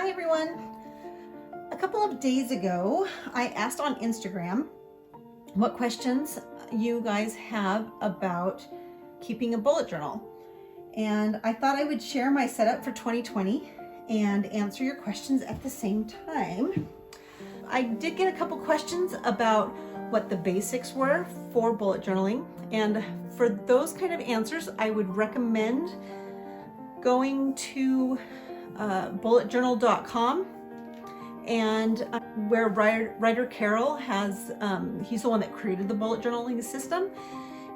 Hi everyone. A couple of days ago, I asked on Instagram what questions you guys have about keeping a bullet journal. And I thought I would share my setup for 2020 and answer your questions at the same time. I did get a couple questions about what the basics were for bullet journaling. And for those kind of answers, I would recommend going to bulletjournal.com, and where writer Carol has, he's the one that created the bullet journaling system,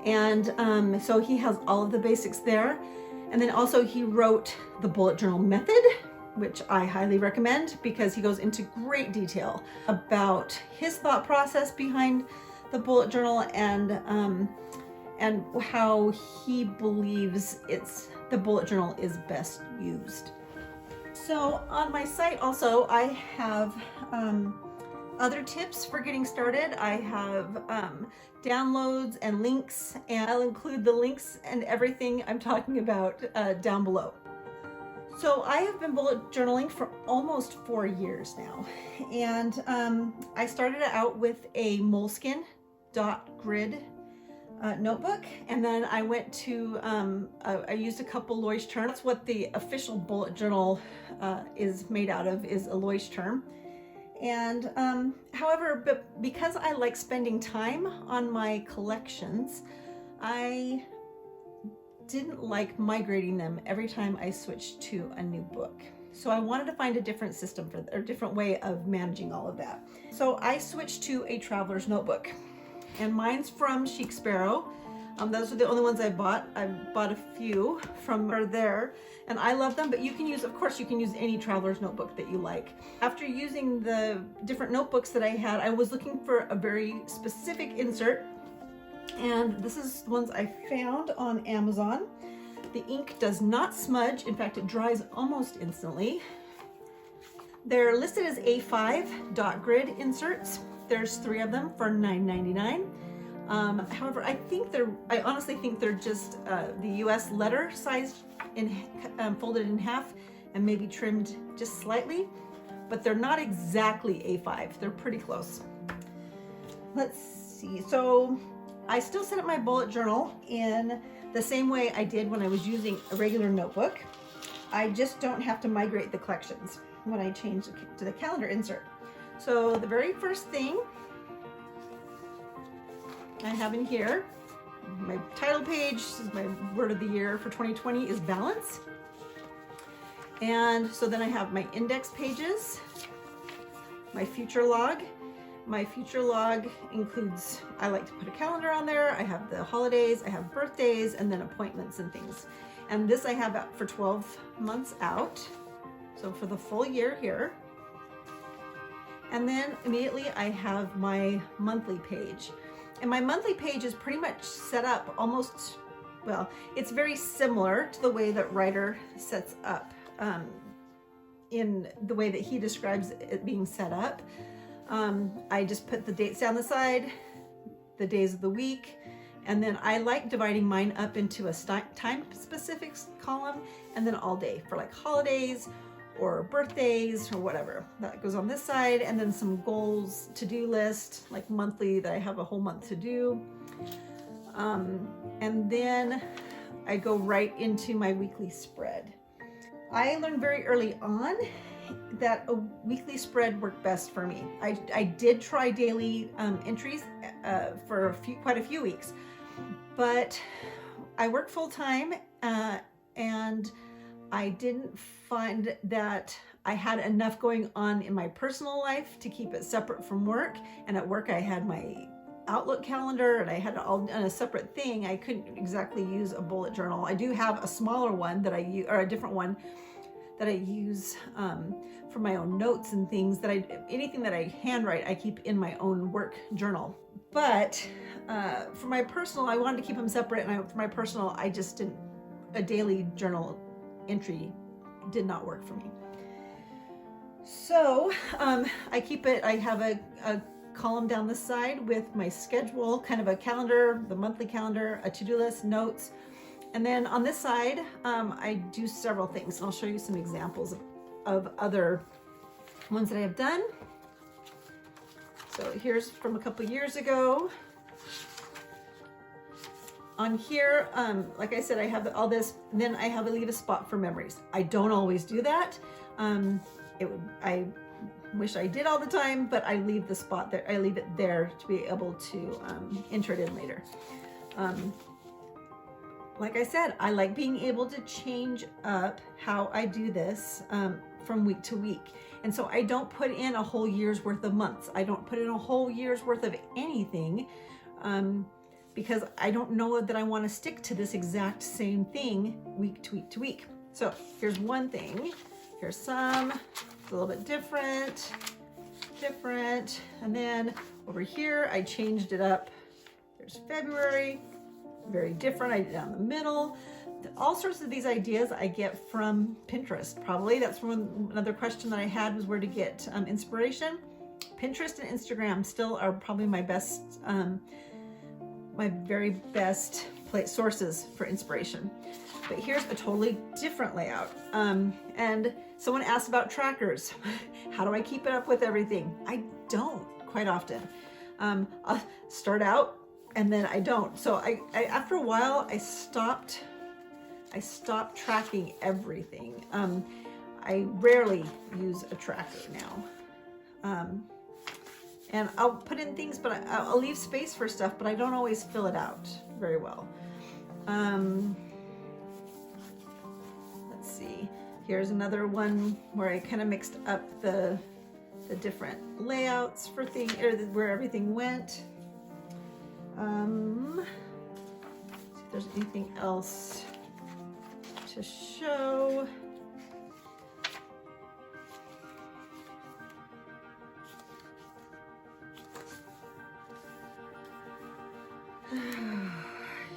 and so he has all of the basics there. And then also he wrote the bullet journal method, which I highly recommend because he goes into great detail about his thought process behind the bullet journal and how he believes the bullet journal is best used. So on my site also, I have other tips for getting started. I have downloads and links, and I'll include the links and everything I'm talking about down below. So I have been bullet journaling for almost 4 years now, and I started out with a Moleskine dot grid notebook, and then I went to I used a couple Leuchtturm. That's what the official bullet journal is made out of, is a Leuchtturm. And however, but because I like spending time on my collections, I didn't like migrating them every time I switched to a new book. So I wanted to find a different system or different way of managing all of that. So I switched to a traveler's notebook. And mine's from Chic Sparrow. Those are the only ones I bought. I bought a few from there, and I love them, but you can use, of course, you can use any traveler's notebook that you like. After using the different notebooks that I had, I was looking for a very specific insert, and this is the ones I found on Amazon. The ink does not smudge. In fact, it dries almost instantly. They're listed as A5 dot grid inserts. There's 3 of them for $9.99. However, I honestly think they're just the US letter size folded in half and maybe trimmed just slightly, but they're not exactly A5. They're pretty close. Let's see. So I still set up my bullet journal in the same way I did when I was using a regular notebook. I just don't have to migrate the collections when I change to the calendar insert. So the very first thing I have in here, my title page, this is my word of the year for 2020 is balance. And so then I have my index pages, my future log. My future log includes, I like to put a calendar on there. I have the holidays, I have birthdays, and then appointments and things. And this I have for 12 months out. So for the full year here. And then immediately I have my monthly page. And my monthly page is pretty much set up almost, well, it's very similar to the way that Writer sets up in the way that he describes it being set up. I just put the dates down the side, the days of the week, and then I like dividing mine up into a time specific column and then all day for like holidays or birthdays or whatever. That goes on this side, and then some goals, to-do list, like monthly that I have a whole month to do. And then I go right into my weekly spread. I learned very early on that a weekly spread worked best for me. I did try daily entries for quite a few weeks, but I work full time and I didn't find that I had enough going on in my personal life to keep it separate from work. And at work I had my Outlook calendar and I had it all on a separate thing. I couldn't exactly use a bullet journal. I do have a smaller one that I use, or a different one that I use for my own notes and things that anything that I handwrite, I keep in my own work journal. But for my personal, I wanted to keep them separate, and for my personal, I just didn't, a daily journal entry did not work for me. So I keep it, I have a column down the side with my schedule, kind of a calendar, the monthly calendar, a to-do list, notes, And then on this side, I do several things, and I'll show you some examples of other ones that I have done. So here's from a couple years ago. On here, like I said, I have all this, and then I have to leave a spot for memories. I don't always do that. I wish I did all the time, but I leave the spot there. I leave it there to be able to enter it in later. Like I said, I like being able to change up how I do this from week to week. And so I don't put in a whole year's worth of months. I don't put in a whole year's worth of anything because I don't know that I want to stick to this exact same thing week to week to week. So here's one thing. Here's some, it's a little bit different. And then over here, I changed it up. There's February, very different. I did it down the middle. All sorts of these ideas I get from Pinterest, probably. That's another question that I had was where to get inspiration. Pinterest and Instagram still are probably my best, my very best sources for inspiration. But here's a totally different layout. And someone asked about trackers. How do I keep it up with everything? I don't quite often. I'll start out and then I don't. So I after a while, I stopped tracking everything. I rarely use a tracker now. And I'll put in things, but I'll leave space for stuff, but I don't always fill it out very well. Let's see. Here's another one where I kind of mixed up the different layouts for things, or where everything went. See if there's anything else to show.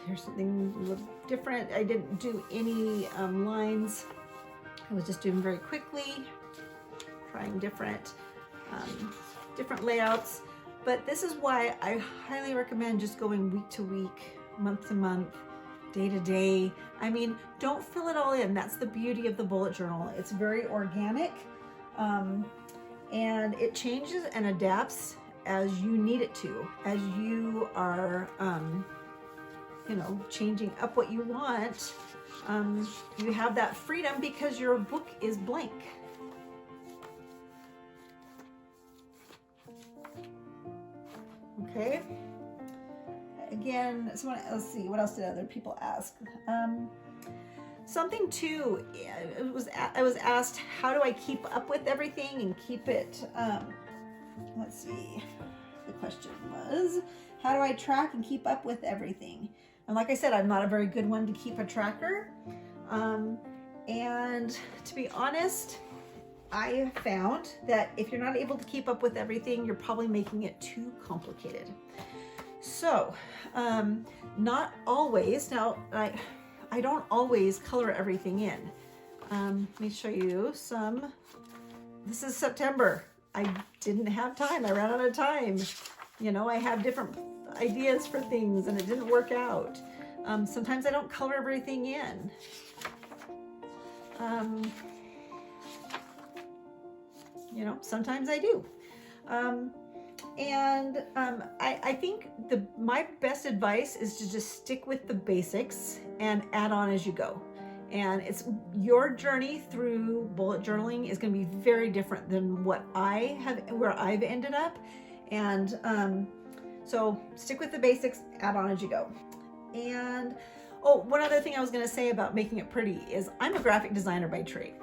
Here's something a little different. I didn't do any lines. I was just doing very quickly, trying different layouts. But this is why I highly recommend just going week to week, month to month, day to day. I mean, don't fill it all in. That's the beauty of the bullet journal. It's very organic, and it changes and adapts as you need it to, as you are, changing up what you want. You have that freedom because your book is blank. Okay. Again, let's see, what else did other people ask? Something too, I was asked, how do I keep up with everything and keep it, let's see, the question was, how do I track and keep up with everything? And like I said, I'm not a very good one to keep a tracker. And to be honest, I have found that if you're not able to keep up with everything, you're probably making it too complicated. So, not always. Now, I don't always color everything in. Let me show you some. This is September. I didn't have time. I ran out of time. I have different ideas for things and it didn't work out. Sometimes I don't color everything in. Sometimes I do. I think my best advice is to just stick with the basics and add on as you go. And it's your journey through bullet journaling is going to be very different than where I've ended up. And so stick with the basics, add on as you go. And one other thing I was going to say about making it pretty is I'm a graphic designer by trade.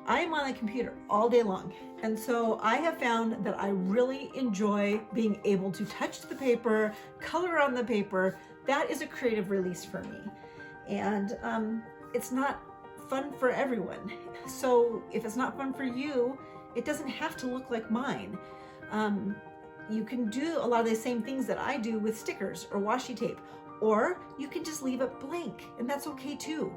I am on the computer all day long. And so I have found that I really enjoy being able to touch the paper, color on the paper. That is a creative release for me. And it's not fun for everyone. So if it's not fun for you, it doesn't have to look like mine. You can do a lot of the same things that I do with stickers or washi tape, or you can just leave it blank, and that's okay too.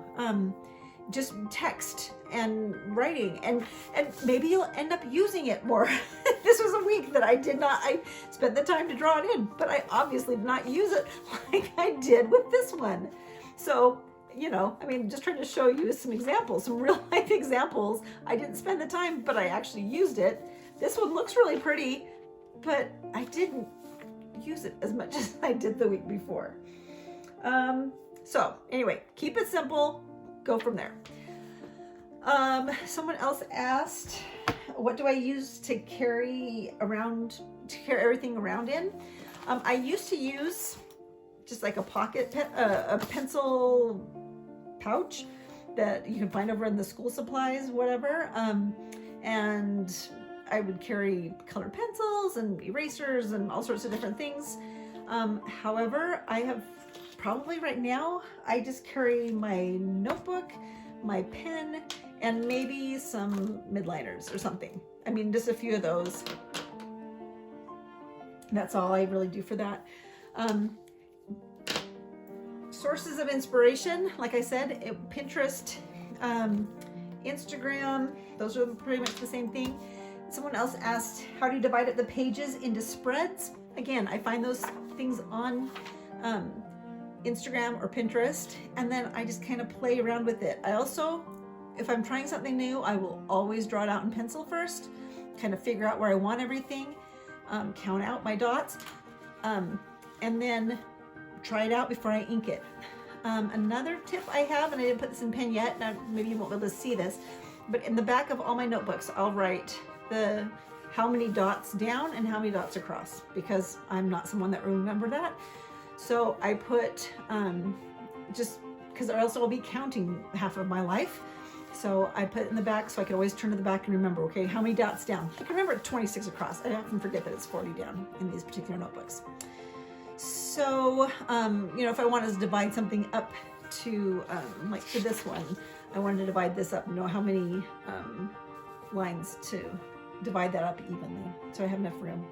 Just text and writing, and maybe you'll end up using it more. This was a week that I spent the time to draw it in, but I obviously did not use it like I did with this one. So you know, I mean, just trying to show you some examples, some real life examples. I didn't spend the time, but I actually used it. This one looks really pretty, but I didn't use it as much as I did the week before. So anyway, keep it simple, go from there. Someone else asked, what do I use to carry everything around in? I used to use just like a pocket, a pencil pouch that you can find over in the school supplies, whatever. And I would carry colored pencils and erasers and all sorts of different things. However, I have probably right now, I just carry my notebook, my pen, and maybe some midliners or something. I mean, just a few of those. That's all I really do for that. Sources of inspiration, like I said, Pinterest, Instagram, those are pretty much the same thing. Someone else asked, how do you divide up the pages into spreads? Again, I find those things on Instagram or Pinterest, and then I just kind of play around with it. I also, if I'm trying something new, I will always draw it out in pencil first, kind of figure out where I want everything, count out my dots, and then try it out before I ink it. Another tip I have, and I didn't put this in pen yet, now maybe you won't be able to see this, but in the back of all my notebooks, I'll write how many dots down and how many dots across, because I'm not someone that will remember that. So I put, just because I also will be counting half of my life. So I put it in the back so I can always turn to the back and remember, okay, how many dots down? I can remember 26 across. I often forget that it's 40 down in these particular notebooks. So, you know, if I wanted to divide something up to, like for this one, I wanted to divide this up and know how many lines to divide that up evenly, so I have enough room.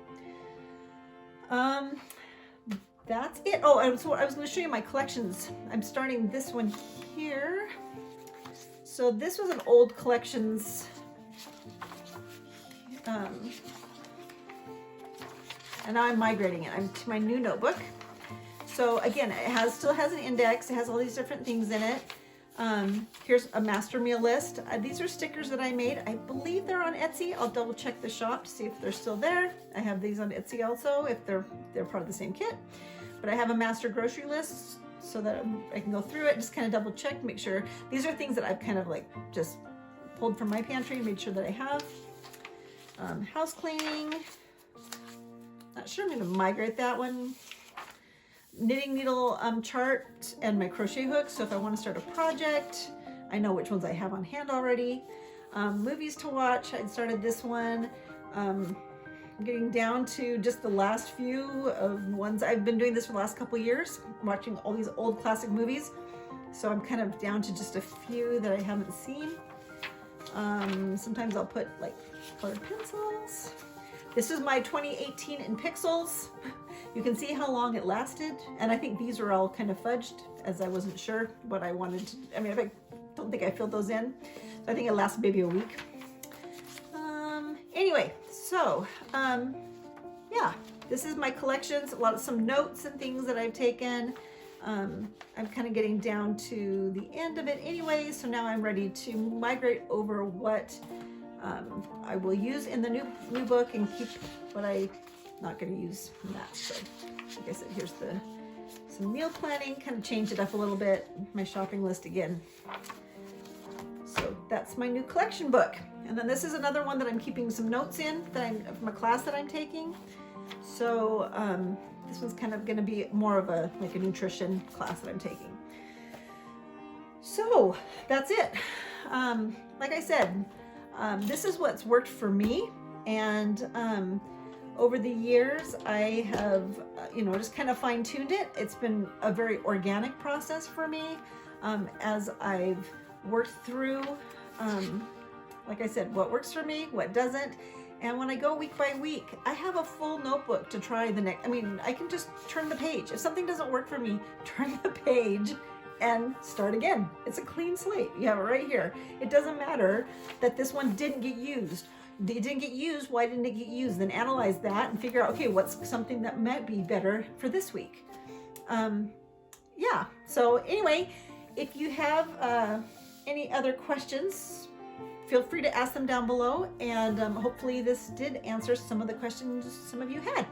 That's it. Oh, so I was going to show you my collections. I'm starting this one here. So this was an old collections, and now I'm migrating it. I'm to my new notebook. So again, it still has an index. It has all these different things in it. Here's a master meal list. These are stickers that I made. I believe they're on Etsy. I'll double check the shop to see if they're still there. I have these on Etsy also, if they're part of the same kit. But I have a master grocery list so that I can go through it, just kind of double check, make sure. These are things that I've kind of like just pulled from my pantry and made sure that I have. House cleaning. Not sure I'm going to migrate that one. Knitting needle chart and my crochet hooks, so if I want to start a project, I know which ones I have on hand already. Movies to watch, I started this one. Getting down to just the last few of ones. I've been doing this for the last couple years, watching all these old classic movies, so I'm kind of down to just a few that I haven't seen. Sometimes I'll put like colored pencils. This is my 2018 in pixels. You can see how long it lasted, and I think these are all kind of fudged, as I wasn't sure what I wanted to, I mean, I don't think I filled those in. So I think it lasted maybe a week. Anyway, so, yeah, this is my collections, some notes and things that I've taken. I'm kind of getting down to the end of it anyway, so now I'm ready to migrate over what I will use in the new book and keep what I'm not going to use in that. So, like I said, here's some meal planning, kind of change it up a little bit, my shopping list again. So that's my new collection book. And then this is another one that I'm keeping some notes in from a class that I'm taking. So this one's kind of going to be more of a nutrition class that I'm taking. So that's it. Like I said, this is what's worked for me. And over the years, I have, just kind of fine-tuned it. It's been a very organic process for me as I've worked through, like I said, what works for me, what doesn't. And when I go week by week, I have a full notebook to try the next. I mean, I can just turn the page. If something doesn't work for me, turn the page and start again. It's a clean slate. You have it right here. It doesn't matter that this one didn't get used. It didn't get used. Why didn't it get used? Then analyze that and figure out, okay, what's something that might be better for this week? Yeah. So anyway, if you have any other questions, feel free to ask them down below, and hopefully this did answer some of the questions some of you had.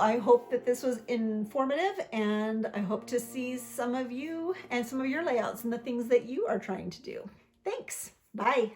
I hope that this was informative, and I hope to see some of you and some of your layouts and the things that you are trying to do. Thanks. Bye.